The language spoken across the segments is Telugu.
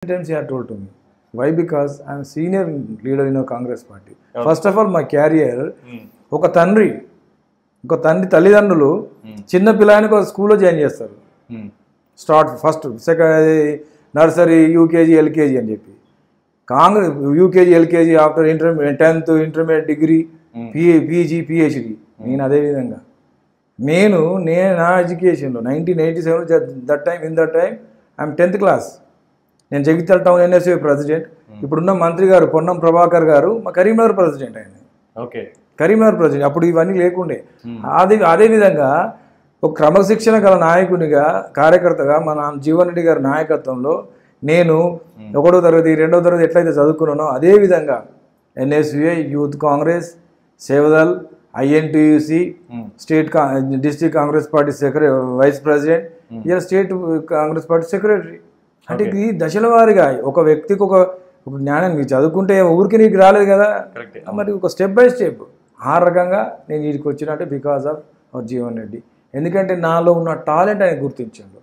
times he had told to me. Why? Because I am a senior leader in a Congress party. Okay. First of all, my career, ఒక తండ్రి తల్లిదండ్రులు చిన్న పిల్లానికి ఒక స్కూల్లో జాయిన్ చేస్తారు. Start first second nursery UKG LKG అని చెప్పి Congress UKG LKG after 10th intermediate degree PG PhD. నేను అదేవిధంగా నేను నా ఎడ్యుకేషన్లో 1987 that time I'm 10th class. నేను జగిత్యాల టౌన్ ఎన్ఎస్యూ ప్రెసిడెంట్. ఇప్పుడున్న మంత్రి గారు పొన్నం ప్రభాకర్ గారు మా కరీంనగర్ ప్రెసిడెంట్. ఆయన ఓకే కరీంనగర్ ప్రెసిడెంట్. అప్పుడు ఇవన్నీ లేకుండే. అదేవిధంగా ఒక క్రమశిక్షణ గల నాయకునిగా కార్యకర్తగా మన జీవన్ రెడ్డి గారి నాయకత్వంలో నేను 1వ తరగతి 2వ తరగతి ఎట్లయితే చదువుకున్నానో అదేవిధంగా NSUI youth Congress Seva Dal INTUC state district Congress party vice president ఇలా స్టేట్ కాంగ్రెస్ పార్టీ సెక్రటరీ. అంటే ఇది దశల వారీగా ఒక వ్యక్తికి ఒక జ్ఞానం చదువుకుంటే ఊరికి నీకు రాలేదు కదా, మరి ఒక స్టెప్ బై స్టెప్ ఆ రకంగా నేను వీడికి వచ్చినట్టే బికాస్ ఆఫ్ జీవన్ రెడ్డి. ఎందుకంటే నాలో ఉన్న టాలెంట్ ఆయన గుర్తించాడు.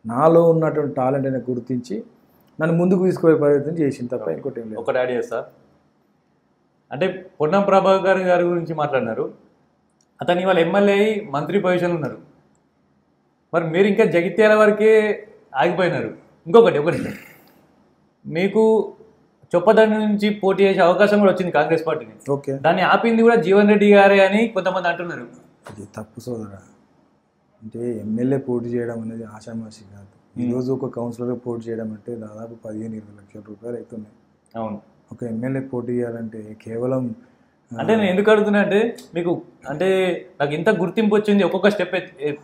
నాలో ఉన్నటువంటి టాలెంట్ ఆయన గుర్తించి నన్ను ముందుకు తీసుకుపోయే ప్రయత్నం చేసింది తప్ప ఇంకోటి ఏం లేదు. ఒకటి యాడ్ చేస్తా, అంటే పొన్నం ప్రభాకర్ గారి గురించి మాట్లాడినారు. అతను ఇవాళ ఎమ్మెల్యే మంత్రి పొజిషన్ ఉన్నారు. మరి మీరు ఇంకా జగిత్యాల వరకే ఆగిపోయినారు. ఒకటి మీకు చొప్పదండి నుంచి పోటీ చేసే అవకాశం కూడా వచ్చింది కాంగ్రెస్ పార్టీని. ఓకే, దాన్ని ఆపింది కూడా జీవన్ రెడ్డి గారే అని కొంతమంది అంటున్నారు. అది తప్పు సోదరా. అంటే ఎమ్మెల్యే పోటీ చేయడం అనేది ఆషామాషి కాదు. ఈరోజు ఒక కౌన్సిలర్ పోటీ చేయడం అంటే దాదాపు 15-20 లక్షల రూపాయలు అవుతున్నాయి. అవును, ఒక ఎమ్మెల్యే పోటీ చేయాలంటే కేవలం అంటే నేను ఎందుకు అడుగుతున్నా అంటే మీకు అంటే నాకు ఇంత గుర్తింపు వచ్చింది, ఒక్కొక్క స్టెప్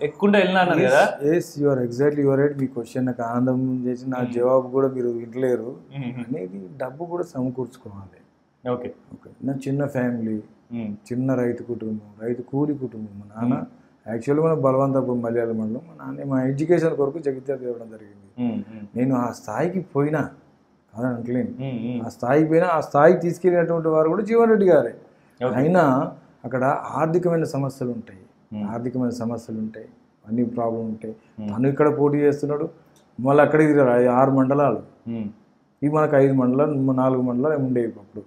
ఎక్కుండా వెళ్ళినాను కదా. Yes you are exactly your right. మీ క్వశ్చన్ నాకు ఆనందం చేసి నా జవాబు కూడా మీరు వింటలేరు అనేది. డబ్బు కూడా సమకూర్చుకోవాలి. ఓకే ఓకే, నా చిన్న ఫ్యామిలీ, చిన్న రైతు కుటుంబం, రైతు కూలి కుటుంబం. మా నాన్న యాక్చువల్గా మన బలవంతపురం మలయాళ మండలం. మా నాన్న మా ఎడ్యుకేషన్ కొరకు జగిత్యాల తేవడం జరిగింది. నేను ఆ స్థాయికి పోయినా కాదని అంటలేను. ఆ స్థాయికి పోయినా ఆ స్థాయికి తీసుకెళ్ళినటువంటి వారు కూడా జీవన్ రెడ్డి గారే. అయినా అక్కడ ఆర్థికమైన సమస్యలు ఉంటాయి, అన్ని ప్రాబ్లం ఉంటాయి. తను ఇక్కడ పోటీ చేస్తున్నాడు, మళ్ళీ అక్కడికి 6 మండలాలు. ఇవి మనకు 5 మండలాలు 4 మండలాలు ఉండేవి అప్పుడు.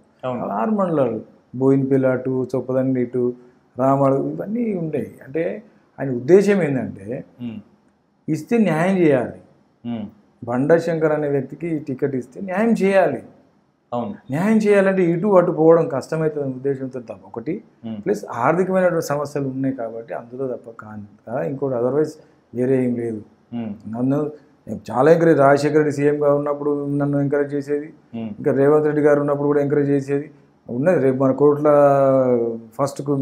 6 మండలాలు బోయినపల్లి అటు, చొప్పదండి ఇటు, రామాడు ఇవన్నీ ఉండేవి. అంటే ఆయన ఉద్దేశం ఏంటంటే ఇస్తే న్యాయం చేయాలి. బండా శంకర్ అనే వ్యక్తికి టికెట్ ఇస్తే న్యాయం చేయాలి. అవును, న్యాయం చేయాలంటే ఇటు అటు పోవడం కష్టమవుతుంది ఉద్దేశంతో తప్ప ఒకటి. ప్లస్ ఆర్థికమైనటువంటి సమస్యలు ఉన్నాయి కాబట్టి అందులో తప్ప కదా, ఇంకోటి అదర్వైజ్ వేరే ఏం లేదు. నన్ను చాలా ఎంకరేజ్, రాజశేఖర రెడ్డి సీఎంగా ఉన్నప్పుడు నన్ను ఎంకరేజ్ చేసేది, ఇంకా రేవంత్ రెడ్డి గారు ఉన్నప్పుడు కూడా ఎంకరేజ్ చేసేది ఉన్నది. రేపు మన కోర్టుల ఫస్ట్కు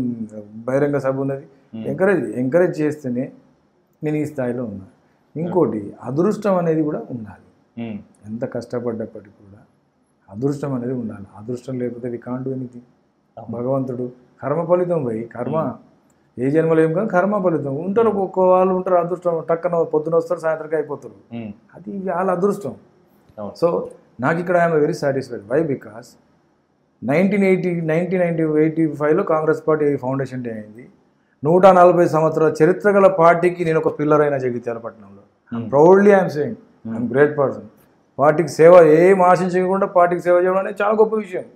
బహిరంగ సభ ఉన్నది. ఎంకరేజ్ చేస్తేనే నేను ఈ స్థాయిలో ఉన్నా. ఇంకోటి అదృష్టం అనేది కూడా ఉండాలి. ఎంత కష్టపడ్డప్పటికీ కూడా అదృష్టం అనేది ఉండాలి. అదృష్టం లేకపోతే వి కాంట్ డూ ఎనీథింగ్. భగవంతుడు కర్మ ఫలితం పోయి కర్మ ఏ జన్మలో ఏం కాదు, కర్మ ఫలితం ఉంటారు. ఒక్కొక్క వాళ్ళు ఉంటారు అదృష్టం, టక్కన పొద్దున వస్తారు సాయంత్రంకి అయిపోతారు. అది వాళ్ళ అదృష్టం. సో నాకు ఇక్కడ I'm very satisfied. Why? Because 1985లో కాంగ్రెస్ పార్టీ ఫౌండేషన్ డే అయింది. 140 సంవత్సరాల చరిత్ర గల పార్టీకి నేను ఒక పిల్లర్ అయిన జగిత్యాల పట్టణంలో. Proudly I'm saying I'm great person. పార్టీకి సేవ ఏం ఆశించకుండా పార్టీకి సేవ చేయడం అనేది చాలా గొప్ప విషయం.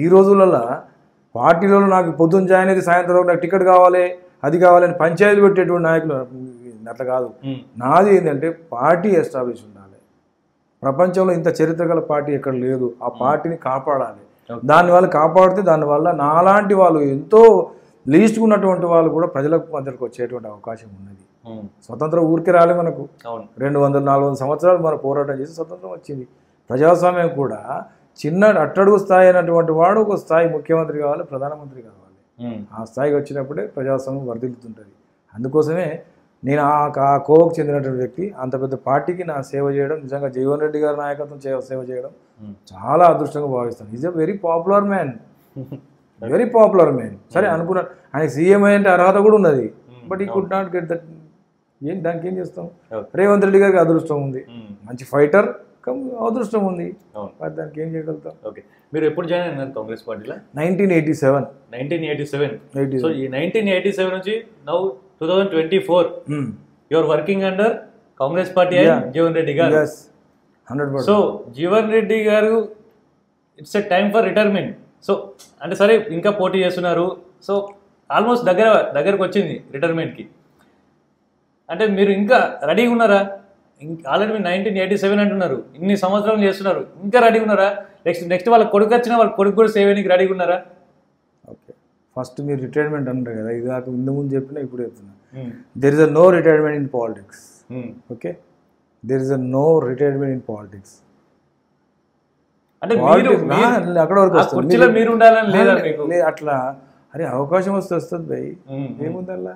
ఈ రోజులలో పార్టీలలో నాకు పొద్దున్న జాయిన్ అయితే సాయంత్రం నాకు టికెట్ కావాలి, అది కావాలని పంచాయతీలు పెట్టేటువంటి నాయకులు అట్లా కాదు. నాది ఏంటంటే పార్టీ ఎస్టాబ్లిష్ ఉండాలి. ప్రపంచంలో ఇంత చరిత్ర గల పార్టీ ఎక్కడ లేదు. ఆ పార్టీని కాపాడాలి. దానివల్ల కాపాడితే దానివల్ల నాలాంటి వాళ్ళు ఎంతో లీస్ట్గా ఉన్నటువంటి వాళ్ళు కూడా ప్రజల మధ్యలోకి వచ్చేటువంటి అవకాశం ఉన్నది. స్వతంత్రం ఊరికే రాలే మనకు. 200-400 సంవత్సరాలు మనం పోరాటం చేసి స్వతంత్రం వచ్చింది. ప్రజాస్వామ్యం కూడా చిన్న అట్టడుగు స్థాయి అయినటువంటి వాడు ఒక స్థాయి ముఖ్యమంత్రి కావాలి, ప్రధానమంత్రి కావాలి. ఆ స్థాయికి వచ్చినప్పుడే ప్రజాస్వామ్యం వర్ధిల్లుతుంటుంది. అందుకోసమే నేను ఆ కోవకు చెందినటువంటి వ్యక్తి అంత పెద్ద పార్టీకి నా సేవ చేయడం, నిజంగా జీవన్ రెడ్డి గారి నాయకత్వం సేవ చేయడం చాలా అదృష్టంగా భావిస్తాను. Is a very popular man. సరే అనుకున్నాను ఆయన సీఎం అంటే అర్హత కూడా ఉన్నది. బట్ ఈ కుడ్ నాట్ గెట్ దట్. దానికి ఏం చేస్తాం? రేవంత్ రెడ్డి గారికి అదృష్టం ఉంది, మంచి ఫైటర్, అదృష్టం ఉంది, దానికి ఏం చేయగలుగుతాం. ఓకే, మీరు ఎప్పుడు జాయిన్ అయినారు కాంగ్రెస్ పార్టీలో? 1987. సో ఈ 1987 నుంచి now 2024 you are working under Congress party and Jeevan Reddy గారు. 100%. సో జీవన్ రెడ్డి గారు it's a time for retirement. So అంటే సరే ఇంకా పోటీ చేస్తున్నారు, సో ఆల్మోస్ట్ దగ్గరకు వచ్చింది రిటైర్మెంట్కి. అంటే మీరు ఇంకా రెడీగా ఉన్నారా? ఆల్రెడీ మీరు 1987 అంటున్నారు, ఇన్ని సంవత్సరాలు చేస్తున్నారు, ఇంకా రెడీగా ఉన్నారా? నెక్స్ట్ వాళ్ళ కొడుకు వచ్చినా వాళ్ళ కొడుకు కూడా సేవ్ అయ్యడానికి రెడీగా ఉన్నారా? ఓకే, ఫస్ట్ మీరు రిటైర్మెంట్ అంటారు కదా, ఇది నాకు ఇంత ముందు చెప్పినా ఇప్పుడు చెప్తున్నా. There is a no retirement in politics. Okay, there is a no retirement in politics. అంటే అక్కడ వరకు కుర్చీలో మీరు ఉండాలని లేదా మీకు? అట్లా అరే అవకాశం వస్తే వస్తుంది భయ్, ఏముందల్లా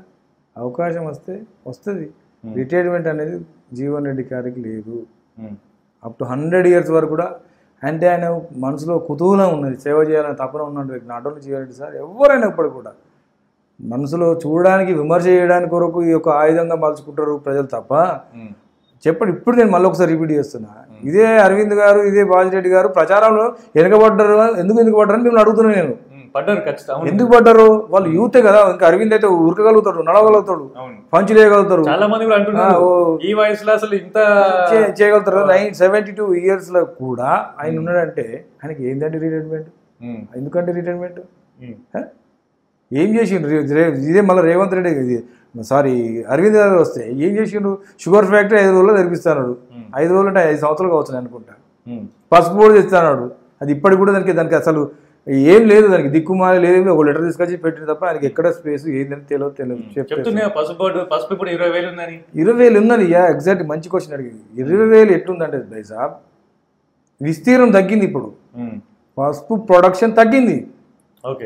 అవకాశం వస్తే వస్తుంది. రిటైర్మెంట్ అనేది జీవన్ రెడ్డి గారికి లేదు. అప్ టు 100 years వరకు కూడా, అంటే ఆయన మనసులో కుతూహలం ఉన్నది, సేవ చేయాలని తపన ఉన్నట్టు వ్యక్తి. Not only Jeevan Reddy sir, ఎవరైనా ఇప్పటికి కూడా మనసులో చూడడానికి విమర్శ చేయడానికి కొరకు ఈ యొక్క ఆయుధంగా మలుచుకుంటారు ప్రజలు తప్ప. చెప్పండి, ఇప్పుడు నేను మళ్ళీ ఒకసారి రిపీట్ చేస్తున్నా, ఇదే అరవింద్ గారు ఇదే బాజిరెడ్డి గారు ప్రచారంలో వెనుకబడ్డారు. ఎందుకు వెనుకబడ్డారని మిమ్మల్ని అడుగుతున్నాను నేను. పడ్డారు ఖచ్చితంగా. ఎందుకు పడ్డారు? వాళ్ళు యూతే కదా. ఇంకా అరవింద్ అయితే ఉరకగలుగుతాడు, నడవగలుగుతాడు, పంచులు వేయగలుగుతారు. చాలా మంది కూడా అంటున్నారు ఈ వయసులో అసలు ఇంత చేయగలుగుతారు. 72 years లో కూడా ఆయన ఉన్నాడంటే ఆయనకి ఏంటంటే రిటైర్మెంట్. ఎందుకంటే రిటైర్మెంట్ ఏం చేసిండు? ఇదే మళ్ళీ రేవంత్ రెడ్డి సారీ అరవింద్ గారు వస్తే ఏం చేసిండు? షుగర్ ఫ్యాక్టరీ 5 రోజుల్లో తెరిపిస్తాడు. 5 రోజులు అంటే 5 సంవత్సరాలు కావచ్చు అనుకుంటా. పసుపు కూడా తెస్తాడు. అది ఇప్పటికి కూడా దానికి అసలు ఏం లేదు, దానికి దిక్కుమాలి లేదు. ఒక లెటర్ తీసుకొచ్చి పెట్టిన తప్ప ఆయనకి ఎక్కడ స్పేస్ ఏందని తెలియదు. పసుపు ఇప్పుడు 20,000 ఉందని. 20,000 ఉన్నది. ఎగ్జాక్ట్ మంచి క్వశ్చన్ అడిగింది. 20,000 ఎట్లుందంటే బై సాబ్, విస్తీర్ణం తగ్గింది. ఇప్పుడు పసుపు ప్రొడక్షన్ తగ్గింది.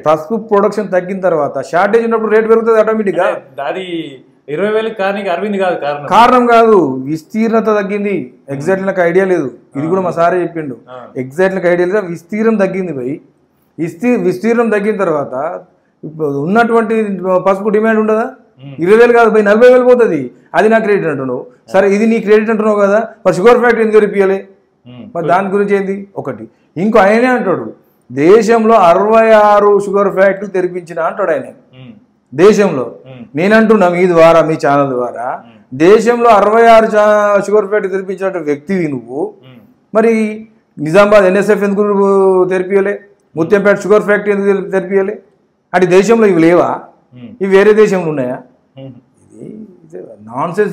పసుపు ప్రొడక్షన్ తగ్గిన తర్వాత షార్టేజ్ ఉన్నప్పుడు రేట్ పెరుగుతుంది ఆటోమేటిక్గా. అది 20,000 అరవింద్ కాదు కారణం కాదు, విస్తీర్ణత తగ్గింది. ఎగ్జాక్ట్ నాకు ఐడియా లేదు, ఇది కూడా మా సారే చెప్పిండు. ఎగ్జాక్ట్ నాకు ఐడియా లేదు. విస్తీర్ణం తగ్గింది భయ్. విస్తీర్ణం తగ్గిన తర్వాత ఉన్నటువంటి పసుపు డిమాండ్ ఉండదా? 20,000 కాదు భయ్, 40,000 పోతుంది. అది నా క్రెడిట్ అంటున్నావు. సరే, ఇది నీ క్రెడిట్ అంటున్నావు కదా, మరి షుగర్ ఫ్యాక్టరీ ఎందుకు తెరిపియాలి? మరి దాని గురించి ఏంది ఒకటి. ఇంకో ఆయనే అంటాడు, దేశంలో 66 షుగర్ ఫ్యాక్టరీలు తెరిపించిన అంటాడు ఆయన. దేశంలో నేనంటున్నా మీ ద్వారా, మీ ఛానల్ ద్వారా, దేశంలో 66 షుగర్ ఫ్యాక్టరీ తెరిపించిన వ్యక్తివి నువ్వు. మరి నిజామాబాద్ NSF ఎందుకు తెరిపియలే? ముత్యంపేట షుగర్ ఫ్యాక్టరీ ఎందుకు తెరిపియలే? అంటే దేశంలో ఇవి లేవా? ఇవి వేరే దేశంలో ఉన్నాయా? ఇది నాన్ సెన్స్.